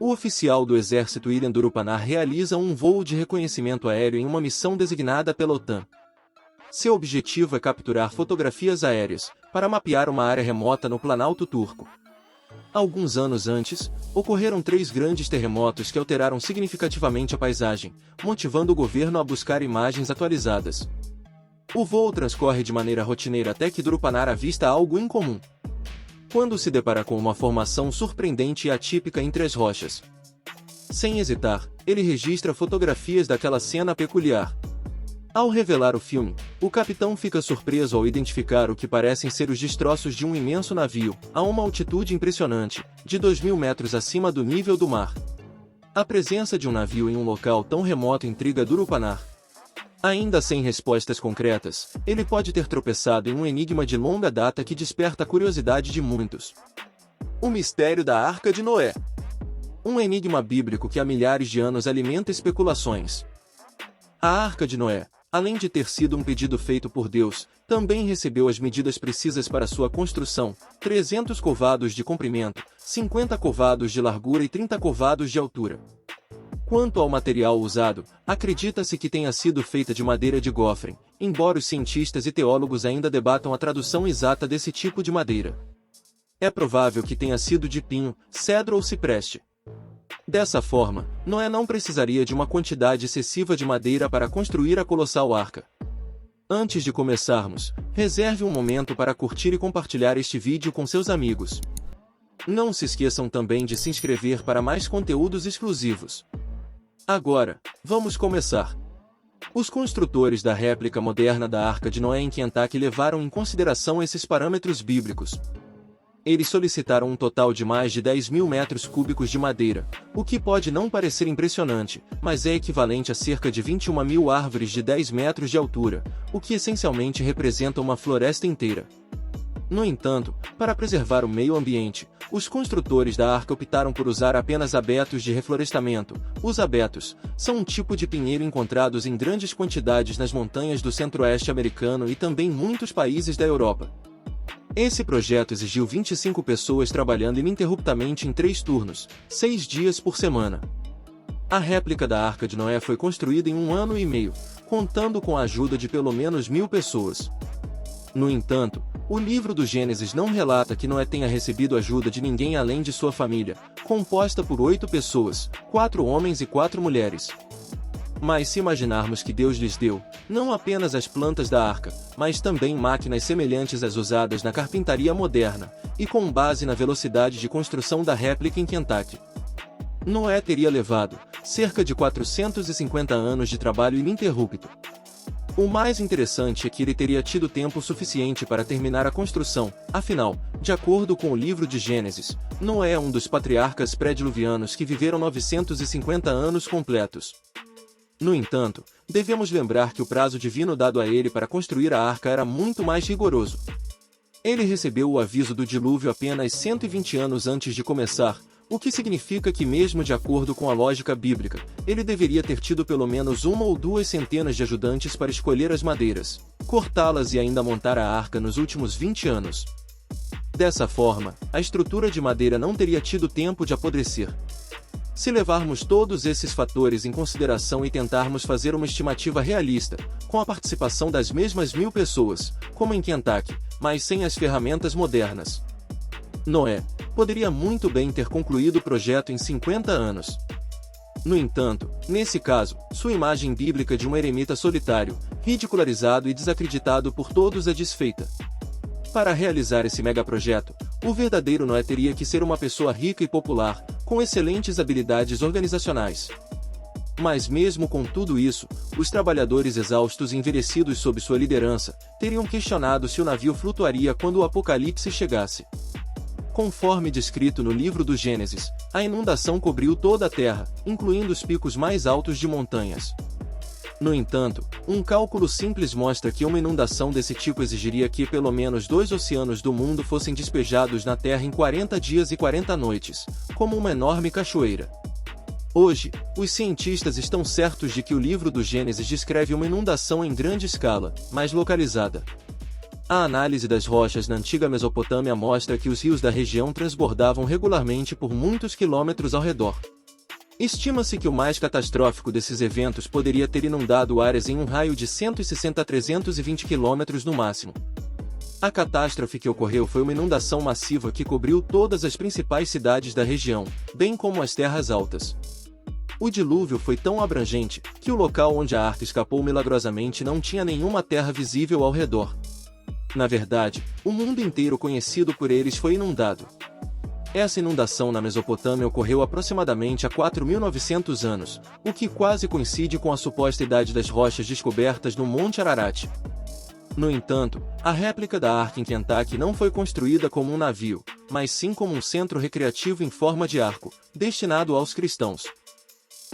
O oficial do exército William Durupanar realiza um voo de reconhecimento aéreo em uma missão designada pela OTAN. Seu objetivo é capturar fotografias aéreas, para mapear uma área remota no Planalto Turco. Alguns anos antes, ocorreram 3 grandes terremotos que alteraram significativamente a paisagem, motivando o governo a buscar imagens atualizadas. O voo transcorre de maneira rotineira até que Durupanar avista algo incomum. Quando se depara com uma formação surpreendente e atípica entre as rochas. Sem hesitar, ele registra fotografias daquela cena peculiar. Ao revelar o filme, o capitão fica surpreso ao identificar o que parecem ser os destroços de um imenso navio, a uma altitude impressionante, de 2.000 metros acima do nível do mar. A presença de um navio em um local tão remoto intriga Durupanar. Ainda sem respostas concretas, ele pode ter tropeçado em um enigma de longa data que desperta a curiosidade de muitos. O mistério da Arca de Noé. Um enigma bíblico que há milhares de anos alimenta especulações. A Arca de Noé, além de ter sido um pedido feito por Deus, também recebeu as medidas precisas para sua construção: 300 covados de comprimento, 50 covados de largura e 30 covados de altura. Quanto ao material usado, acredita-se que tenha sido feita de madeira de gofre, embora os cientistas e teólogos ainda debatam a tradução exata desse tipo de madeira. É provável que tenha sido de pinho, cedro ou cipreste. Dessa forma, Noé não precisaria de uma quantidade excessiva de madeira para construir a colossal arca. Antes de começarmos, reserve um momento para curtir e compartilhar este vídeo com seus amigos. Não se esqueçam também de se inscrever para mais conteúdos exclusivos. Agora, vamos começar. Os construtores da réplica moderna da Arca de Noé em Kentucky levaram em consideração esses parâmetros bíblicos. Eles solicitaram um total de mais de 10.000 metros cúbicos de madeira, o que pode não parecer impressionante, mas é equivalente a cerca de 21.000 árvores de 10 metros de altura, o que essencialmente representa uma floresta inteira. No entanto, para preservar o meio ambiente, os construtores da arca optaram por usar apenas abetos de reflorestamento. Os abetos são um tipo de pinheiro encontrados em grandes quantidades nas montanhas do centro-oeste americano e também em muitos países da Europa. Esse projeto exigiu 25 pessoas trabalhando ininterruptamente em 3 turnos, 6 dias por semana. A réplica da Arca de Noé foi construída em 1 ano e meio, contando com a ajuda de pelo menos 1.000 pessoas. No entanto, o livro do Gênesis não relata que Noé tenha recebido ajuda de ninguém além de sua família, composta por 8 pessoas, 4 homens e 4 mulheres. Mas se imaginarmos que Deus lhes deu, não apenas as plantas da arca, mas também máquinas semelhantes às usadas na carpintaria moderna, e com base na velocidade de construção da réplica em Kentucky, Noé teria levado cerca de 450 anos de trabalho ininterrupto. O mais interessante é que ele teria tido tempo suficiente para terminar a construção, afinal, de acordo com o livro de Gênesis, Noé é um dos patriarcas pré-diluvianos que viveram 950 anos completos. No entanto, devemos lembrar que o prazo divino dado a ele para construir a arca era muito mais rigoroso. Ele recebeu o aviso do dilúvio apenas 120 anos antes de começar, o que significa que, mesmo de acordo com a lógica bíblica, ele deveria ter tido pelo menos 1 ou 2 centenas de ajudantes para escolher as madeiras, cortá-las e ainda montar a arca nos últimos 20 anos. Dessa forma, a estrutura de madeira não teria tido tempo de apodrecer. Se levarmos todos esses fatores em consideração e tentarmos fazer uma estimativa realista, com a participação das mesmas 1.000 pessoas, como em Kentucky, mas sem as ferramentas modernas, Noé poderia muito bem ter concluído o projeto em 50 anos. No entanto, nesse caso, sua imagem bíblica de um eremita solitário, ridicularizado e desacreditado por todos é desfeita. Para realizar esse megaprojeto, o verdadeiro Noé teria que ser uma pessoa rica e popular, com excelentes habilidades organizacionais. Mas mesmo com tudo isso, os trabalhadores exaustos e envelhecidos sob sua liderança, teriam questionado se o navio flutuaria quando o apocalipse chegasse. Conforme descrito no livro do Gênesis, a inundação cobriu toda a terra, incluindo os picos mais altos de montanhas. No entanto, um cálculo simples mostra que uma inundação desse tipo exigiria que pelo menos 2 oceanos do mundo fossem despejados na Terra em 40 dias e 40 noites, como uma enorme cachoeira. Hoje, os cientistas estão certos de que o livro do Gênesis descreve uma inundação em grande escala, mas localizada. A análise das rochas na antiga Mesopotâmia mostra que os rios da região transbordavam regularmente por muitos quilômetros ao redor. Estima-se que o mais catastrófico desses eventos poderia ter inundado áreas em um raio de 160 a 320 quilômetros no máximo. A catástrofe que ocorreu foi uma inundação massiva que cobriu todas as principais cidades da região, bem como as terras altas. O dilúvio foi tão abrangente que o local onde a arca escapou milagrosamente não tinha nenhuma terra visível ao redor. Na verdade, o mundo inteiro conhecido por eles foi inundado. Essa inundação na Mesopotâmia ocorreu aproximadamente há 4.900 anos, o que quase coincide com a suposta idade das rochas descobertas no Monte Ararat. No entanto, a réplica da arca em Kentucky não foi construída como um navio, mas sim como um centro recreativo em forma de arco, destinado aos cristãos.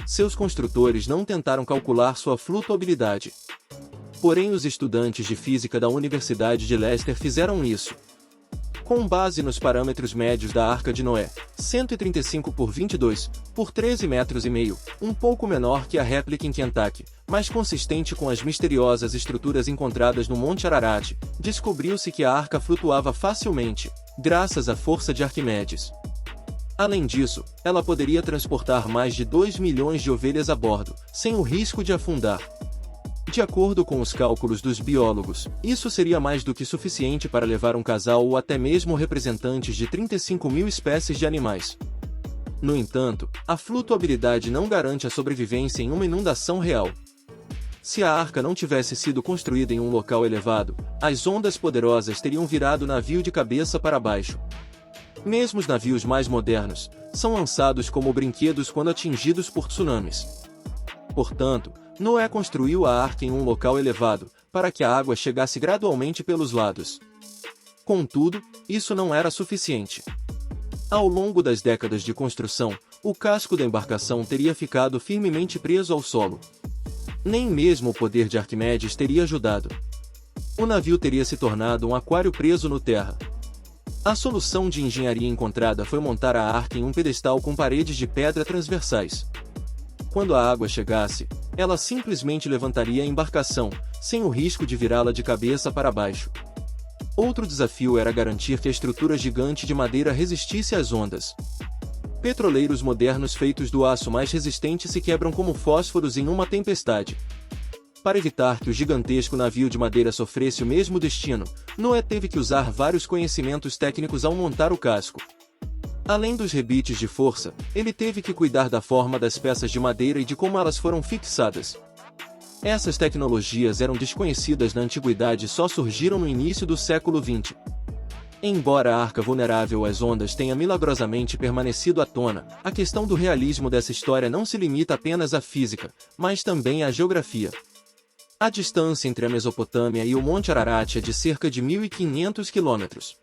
Seus construtores não tentaram calcular sua flutuabilidade. Porém, os estudantes de física da Universidade de Leicester fizeram isso. Com base nos parâmetros médios da Arca de Noé, 135 por 22, por 13,5 metros, um pouco menor que a réplica em Kentucky, mas consistente com as misteriosas estruturas encontradas no Monte Ararat, descobriu-se que a arca flutuava facilmente, graças à força de Arquimedes. Além disso, ela poderia transportar mais de 2 milhões de ovelhas a bordo, sem o risco de afundar. De acordo com os cálculos dos biólogos, isso seria mais do que suficiente para levar um casal ou até mesmo representantes de 35.000 espécies de animais. No entanto, a flutuabilidade não garante a sobrevivência em uma inundação real. Se a arca não tivesse sido construída em um local elevado, as ondas poderosas teriam virado o navio de cabeça para baixo. Mesmo os navios mais modernos são lançados como brinquedos quando atingidos por tsunamis. Portanto, Noé construiu a arca em um local elevado, para que a água chegasse gradualmente pelos lados. Contudo, isso não era suficiente. Ao longo das décadas de construção, o casco da embarcação teria ficado firmemente preso ao solo. Nem mesmo o poder de Arquimedes teria ajudado. O navio teria se tornado um aquário preso no terra. A solução de engenharia encontrada foi montar a arca em um pedestal com paredes de pedra transversais. Quando a água chegasse, ela simplesmente levantaria a embarcação, sem o risco de virá-la de cabeça para baixo. Outro desafio era garantir que a estrutura gigante de madeira resistisse às ondas. Petroleiros modernos feitos do aço mais resistente se quebram como fósforos em uma tempestade. Para evitar que o gigantesco navio de madeira sofresse o mesmo destino, Noé teve que usar vários conhecimentos técnicos ao montar o casco. Além dos rebites de força, ele teve que cuidar da forma das peças de madeira e de como elas foram fixadas. Essas tecnologias eram desconhecidas na antiguidade e só surgiram no início do século XX. Embora a arca vulnerável às ondas tenha milagrosamente permanecido à tona, a questão do realismo dessa história não se limita apenas à física, mas também à geografia. A distância entre a Mesopotâmia e o Monte Ararat é de cerca de 1.500 quilômetros.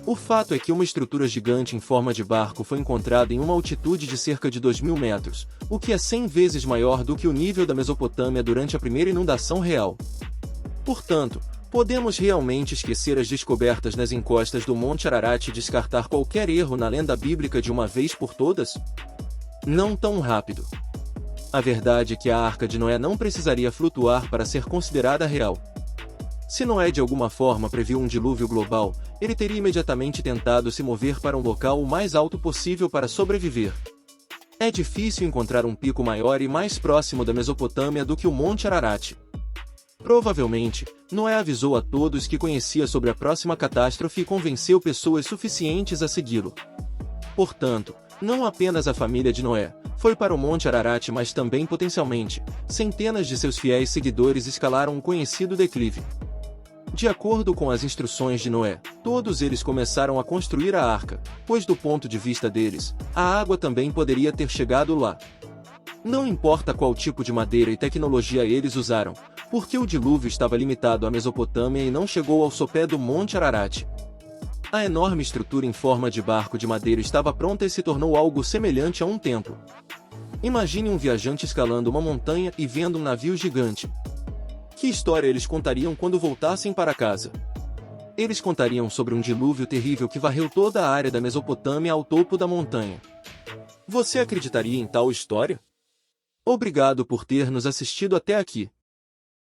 O fato é que uma estrutura gigante em forma de barco foi encontrada em uma altitude de cerca de 2.000 metros, o que é 100 vezes maior do que o nível da Mesopotâmia durante a primeira inundação real. Portanto, podemos realmente esquecer as descobertas nas encostas do Monte Ararat e descartar qualquer erro na lenda bíblica de uma vez por todas? Não tão rápido. A verdade é que a Arca de Noé não precisaria flutuar para ser considerada real. Se Noé de alguma forma previu um dilúvio global, ele teria imediatamente tentado se mover para um local o mais alto possível para sobreviver. É difícil encontrar um pico maior e mais próximo da Mesopotâmia do que o Monte Ararat. Provavelmente, Noé avisou a todos que conhecia sobre a próxima catástrofe e convenceu pessoas suficientes a segui-lo. Portanto, não apenas a família de Noé foi para o Monte Ararat, mas também potencialmente, centenas de seus fiéis seguidores escalaram um conhecido declive. De acordo com as instruções de Noé, todos eles começaram a construir a arca, pois do ponto de vista deles, a água também poderia ter chegado lá. Não importa qual tipo de madeira e tecnologia eles usaram, porque o dilúvio estava limitado à Mesopotâmia e não chegou ao sopé do Monte Ararat. A enorme estrutura em forma de barco de madeira estava pronta e se tornou algo semelhante a um templo. Imagine um viajante escalando uma montanha e vendo um navio gigante. Que história eles contariam quando voltassem para casa? Eles contariam sobre um dilúvio terrível que varreu toda a área da Mesopotâmia ao topo da montanha. Você acreditaria em tal história? Obrigado por ter nos assistido até aqui.